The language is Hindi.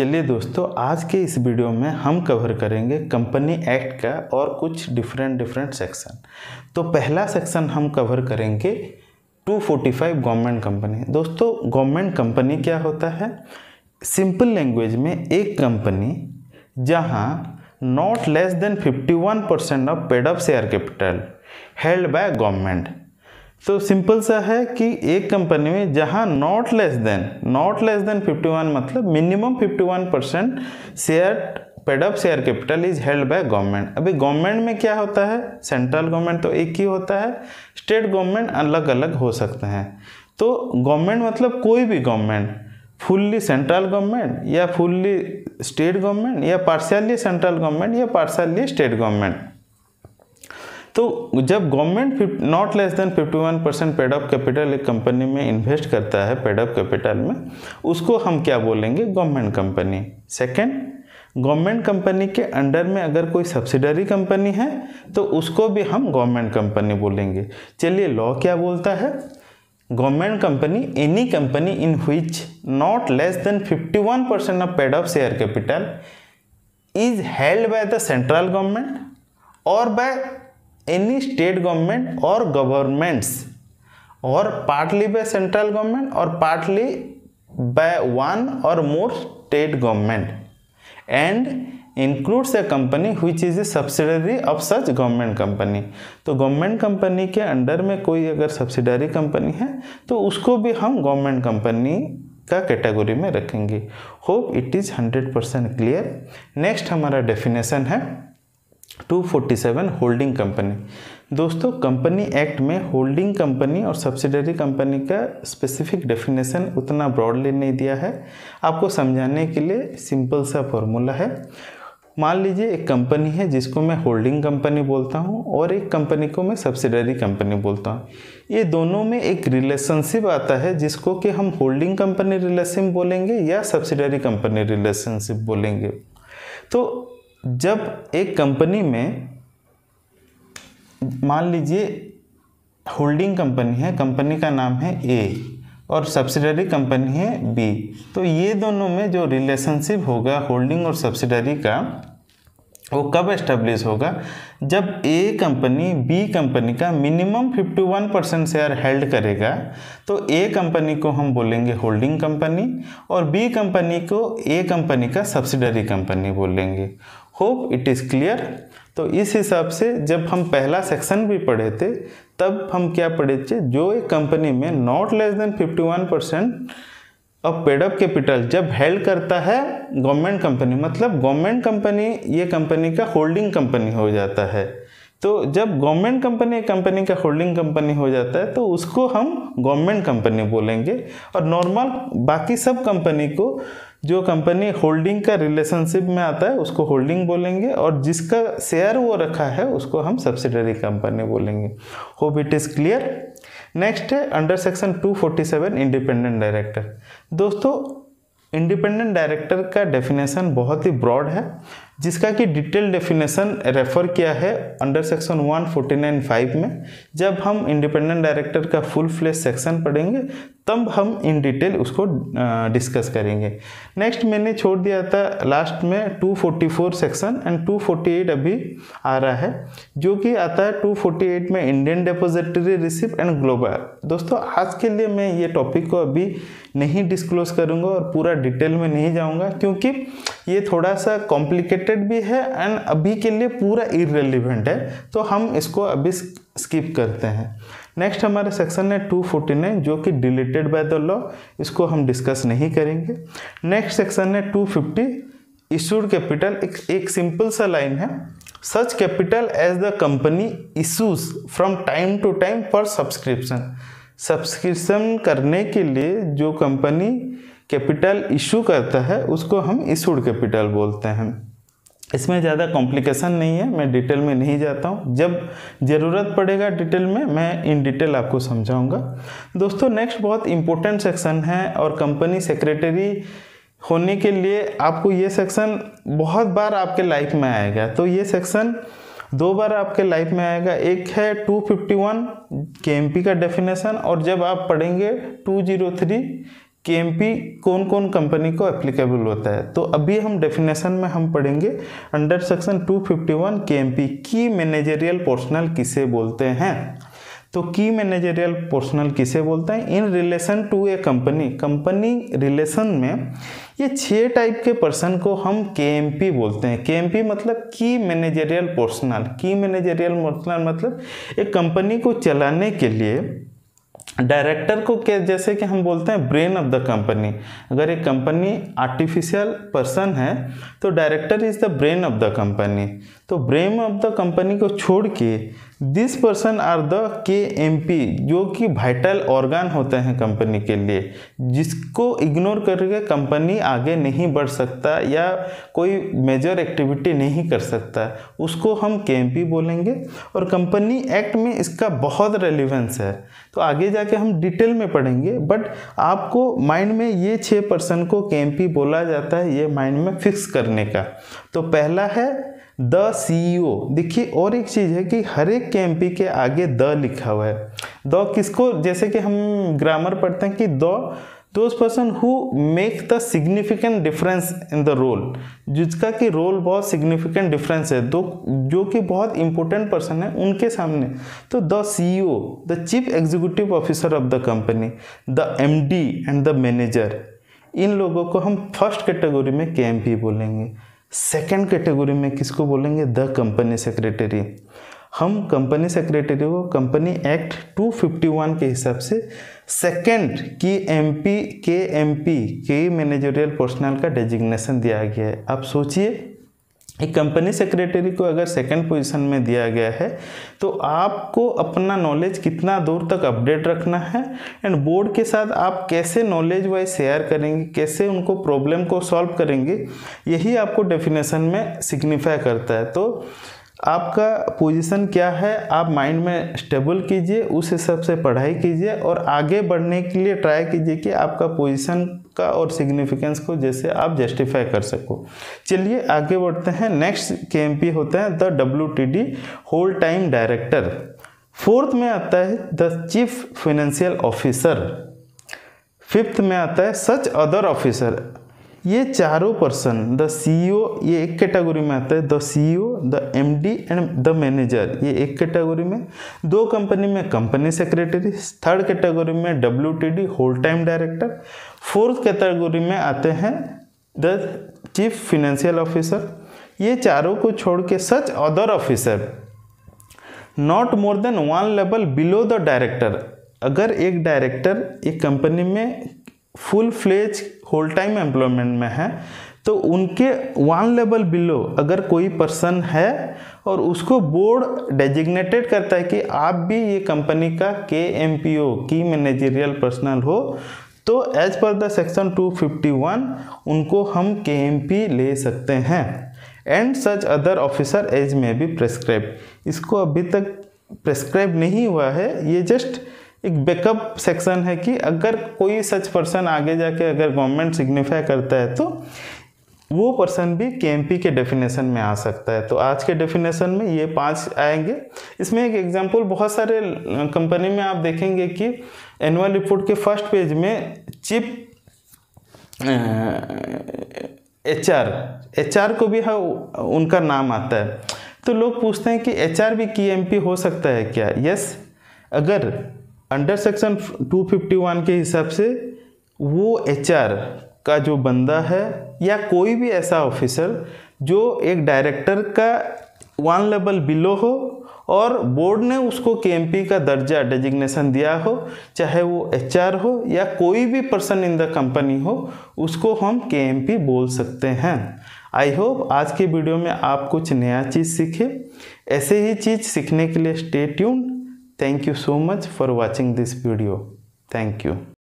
चलिए दोस्तों, आज के इस वीडियो में हम कवर करेंगे कंपनी एक्ट का और कुछ डिफरेंट सेक्शन। तो पहला सेक्शन हम कवर करेंगे 245 गवर्नमेंट कंपनी। दोस्तों, गवर्नमेंट कंपनी क्या होता है? सिंपल लैंग्वेज में एक कंपनी जहां not less than 51% of paid up share capital held by government. तो सिंपल सा है कि एक कंपनी में जहां नॉट लेस देन 51 मतलब minimum 51% share paid up share capital is held by government. अभी गवर्नमेंट में क्या होता है? सेंट्रल गवर्नमेंट तो एक ही होता है, स्टेट गवर्नमेंट अलग अलग हो सकते हैं। तो गवर्नमेंट मतलब कोई भी गवर्नमेंट, फुल्ली सेंट्रल गवर्नमेंट या फुल्ली स्टेट गवर्नमेंट या पार्शियली सेंट्रल गवर्नमेंट या पार्शियली स्टेट गवर्नमेंट। तो जब government not less than 51% paid up capital एक कंपनी में इन्वेस्ट करता है पेड अप कैपिटल में, उसको हम क्या बोलेंगे? Government company. Second, government company के अंडर में अगर कोई सब्सिडरी कंपनी है तो उसको भी हम गवर्नमेंट कंपनी बोलेंगे। चलिए, लॉ क्या बोलता है? Government company any company in which not less than 51% of paid up share capital is held by the central government और bye any state government or governments or partly by central government or partly by one or more state government and includes a company which is a subsidiary of such government company। तो गवर्नमेंट कंपनी के अंडर में कोई अगर सब्सिडरी कंपनी है तो उसको भी हम गवर्नमेंट कंपनी का कैटेगरी में रखेंगे। Hope it is 100% clear. Next हमारा डेफिनेशन है 247 होल्डिंग कंपनी। दोस्तों, कंपनी एक्ट में होल्डिंग कंपनी और सब्सिडरी कंपनी का स्पेसिफिक डेफिनेशन उतना ब्रॉडली नहीं दिया है। आपको समझाने के लिए सिंपल सा फॉर्मूला है। मान लीजिए एक कंपनी है जिसको मैं होल्डिंग कंपनी बोलता हूँ और एक कंपनी को मैं सब्सिडरी कंपनी बोलता हूँ। ये दोनों में एक रिलेशनशिप आता है जिसको कि हम होल्डिंग कंपनी रिलेशनशिप बोलेंगे या सब्सिडरी कंपनी रिलेशनशिप बोलेंगे। तो जब एक कंपनी में मान लीजिए होल्डिंग कंपनी है, कंपनी का नाम है ए और सब्सिडरी कंपनी है बी, तो ये दोनों में जो रिलेशनशिप होगा होल्डिंग और सब्सिडरी का, वो कब एस्टेब्लिश होगा? जब ए कंपनी बी कंपनी का मिनिमम 51% शेयर हेल्ड करेगा तो ए कंपनी को हम बोलेंगे होल्डिंग कंपनी और बी कंपनी को ए कंपनी का सब्सिडरी कंपनी बोलेंगे। Hope it is clear. तो इस हिसाब से जब हम पहला सेक्शन भी पढ़े थे तब हम क्या पढ़े थे? जो एक कंपनी में नॉट लेस देन 51% अब पेड अप कैपिटल जब हेल्ड करता है गवर्नमेंट कंपनी, मतलब गवर्नमेंट कंपनी ये कंपनी का होल्डिंग कंपनी हो जाता है। तो जब गवर्नमेंट कंपनी का होल्डिंग कंपनी हो जाता है तो उसको हम गवर्नमेंट कंपनी बोलेंगे और नॉर्मल बाकी सब कंपनी को, जो कंपनी होल्डिंग का रिलेशनशिप में आता है उसको होल्डिंग बोलेंगे और जिसका शेयर वो रखा है उसको हम सब्सिडरी कंपनी बोलेंगे। Hope it is clear. Next है अंडर सेक्शन 247 इंडिपेंडेंट डायरेक्टर। दोस्तों, इंडिपेंडेंट डायरेक्टर का डेफिनेशन बहुत ही ब्रॉड है जिसका कि डिटेल डेफिनेशन रेफर किया है अंडर सेक्शन 149(5) में। जब हम इंडिपेंडेंट डायरेक्टर का फुल फ्लेश सेक्शन पढ़ेंगे तब हम इन डिटेल उसको डिस्कस करेंगे। नेक्स्ट मैंने छोड़ दिया था लास्ट में 244 सेक्शन एंड 248 अभी आ रहा है, जो कि आता है 248 में Indian depository receipt and global. दोस्तों, आज के लिए मैं ये टॉपिक को अभी नहीं डिस्क्लोज करूँगा और पूरा डिटेल में नहीं जाऊँगा क्योंकि ये थोड़ा सा कॉम्प्लिकेटेड भी है एंड अभी के लिए पूरा इररिलेवेंट है, तो हम इसको अभी स्किप करते हैं। नेक्स्ट हमारा सेक्शन है 249 जो कि डिलीटेड बाय द लॉ, इसको हम डिस्कस नहीं करेंगे। नेक्स्ट सेक्शन है 250 इशूड कैपिटल। एक सिंपल सा लाइन है, such capital as the company issues from time to time for subscription. Subscription करने के लिए जो कंपनी कैपिटल इशू करता है उसको हम इशूड कैपिटल बोलते हैं। इसमें ज़्यादा कॉम्प्लिकेशन नहीं है, मैं डिटेल में नहीं जाता हूँ। जब ज़रूरत पड़ेगा डिटेल में मैं इन डिटेल आपको समझाऊंगा। दोस्तों, नेक्स्ट बहुत इंपॉर्टेंट सेक्शन है और कंपनी सेक्रेटरी होने के लिए आपको ये सेक्शन बहुत बार आपके लाइफ में आएगा। तो ये सेक्शन 2 बार आपके लाइफ में आएगा। एक है 251 केएमपी का डेफिनेशन और जब आप पढ़ेंगे 203 KMP कौन कौन कंपनी को एप्लीकेबल होता है। तो अभी हम डेफिनेशन में हम पढ़ेंगे अंडर सेक्शन 251 KMP की मैनेजरियल पर्सनल किसे बोलते हैं। तो की मैनेजरियल पर्सनल किसे बोलते हैं, in relation to a company relation में ये 6 टाइप के पर्सन को हम KMP बोलते हैं। KMP मतलब की मैनेजरियल पर्सनल। की मैनेजरियल पर्सनल मतलब एक कंपनी को चलाने के लिए डायरेक्टर को क्या, जैसे कि हम बोलते हैं ब्रेन ऑफ द कंपनी। अगर एक कंपनी आर्टिफिशियल पर्सन है तो director is the brain of the company. तो ब्रेन ऑफ द कंपनी को छोड़ के this person are the KMP, जो कि वाइटल ऑर्गन होते हैं कंपनी के लिए, जिसको इग्नोर करके कंपनी आगे नहीं बढ़ सकता या कोई मेजर एक्टिविटी नहीं कर सकता, उसको हम KMP बोलेंगे। और कंपनी एक्ट में इसका बहुत रेलिवेंस है, तो आगे जाके हम डिटेल में पढ़ेंगे, बट आपको माइंड में ये 6 पर्सन को KMP बोला जाता है, ये माइंड में फिक्स करने का। तो पहला है द CEO। देखिए और एक चीज़ है कि हर एक KMP के आगे द लिखा हुआ है। द किसको, जैसे कि हम ग्रामर पढ़ते हैं कि those person who make the significant difference in the role, जिसका कि रोल बहुत सिग्निफिकेंट डिफरेंस है, जो कि बहुत इंपॉर्टेंट पर्सन है उनके सामने। तो the CEO, the chief executive officer of the company, the MD and the manager, इन लोगों को हम फर्स्ट कैटेगरी में KMP बोलेंगे। सेकेंड कैटेगरी में किसको बोलेंगे, द कंपनी सेक्रेटरी। हम कंपनी सेक्रेटरी को कंपनी एक्ट 251 के हिसाब से सेकेंड KMP की मैनेजरियल पर्सनल का डेजिग्नेशन दिया गया है। आप सोचिए एक कंपनी सेक्रेटरी को अगर सेकंड पोजीशन में दिया गया है तो आपको अपना नॉलेज कितना दूर तक अपडेट रखना है, एंड बोर्ड के साथ आप कैसे नॉलेज वाइज शेयर करेंगे, कैसे उनको प्रॉब्लम को सॉल्व करेंगे, यही आपको डेफिनेशन में सिग्निफाई करता है। तो आपका पोजीशन क्या है आप माइंड में स्टेबल कीजिए, उस हिसाब से पढ़ाई कीजिए और आगे बढ़ने के लिए ट्राई कीजिए कि आपका पोजीशन का और सिग्निफिकेंस को जैसे आप जस्टिफाई कर सको। चलिए आगे बढ़ते हैं। नेक्स्ट KMP होता है the WTD whole time director. Fourth में आता है the chief financial officer. Fifth में आता है सच अदर ऑफिसर। ये चारों पर्सन द CEO, ये एक कैटेगरी में आता है, the CEO, the MD and the manager, ये एक कैटेगरी में। दो कंपनी में कंपनी सेक्रेटरी, थर्ड कैटेगरी में WTD whole time director, fourth category में आते हैं द चीफ फाइनेंशियल ऑफिसर। ये चारों को छोड़ के such other officer not more than 1 level below the director. अगर एक डायरेक्टर एक कंपनी में full fledge whole time employment में है तो उनके 1 लेवल बिलो अगर कोई पर्सन है और उसको बोर्ड डेजिग्नेटेड करता है कि आप भी ये कंपनी का KMPO की मैनेजरियल पर्सनल हो, तो एज पर द सेक्शन 251 उनको हम KMP ले सकते हैं। And such other officer as may be prescribe. इसको अभी तक प्रेस्क्राइब नहीं हुआ है, ये जस्ट एक बैकअप सेक्शन है कि अगर कोई सच पर्सन आगे जाके अगर गवर्नमेंट सिग्निफाई करता है तो वो पर्सन भी KMP के डेफिनेशन में आ सकता है। तो आज के डेफिनेशन में ये 5 आएंगे। इसमें एक एग्जांपल बहुत सारे कंपनी में आप देखेंगे कि एनुअल रिपोर्ट के फर्स्ट पेज में चीफ HR को भी उनका नाम आता है। तो लोग पूछते हैं कि HR भी KMP हो सकता है क्या? यस, अगर अंडर सेक्शन 251 के हिसाब से वो HR का जो बंदा है या कोई भी ऐसा ऑफिसर जो एक डायरेक्टर का 1 लेवल बिलो हो और बोर्ड ने उसको KMP का दर्जा डेजिग्नेशन दिया हो, चाहे वो HR हो या कोई भी पर्सन इन द कंपनी हो, उसको हम KMP बोल सकते हैं। आई होप आज के वीडियो में आप कुछ नया चीज़ सीखे। ऐसे ही चीज़ सीखने के लिए stay tuned. Thank you so much for watching this video. Thank you.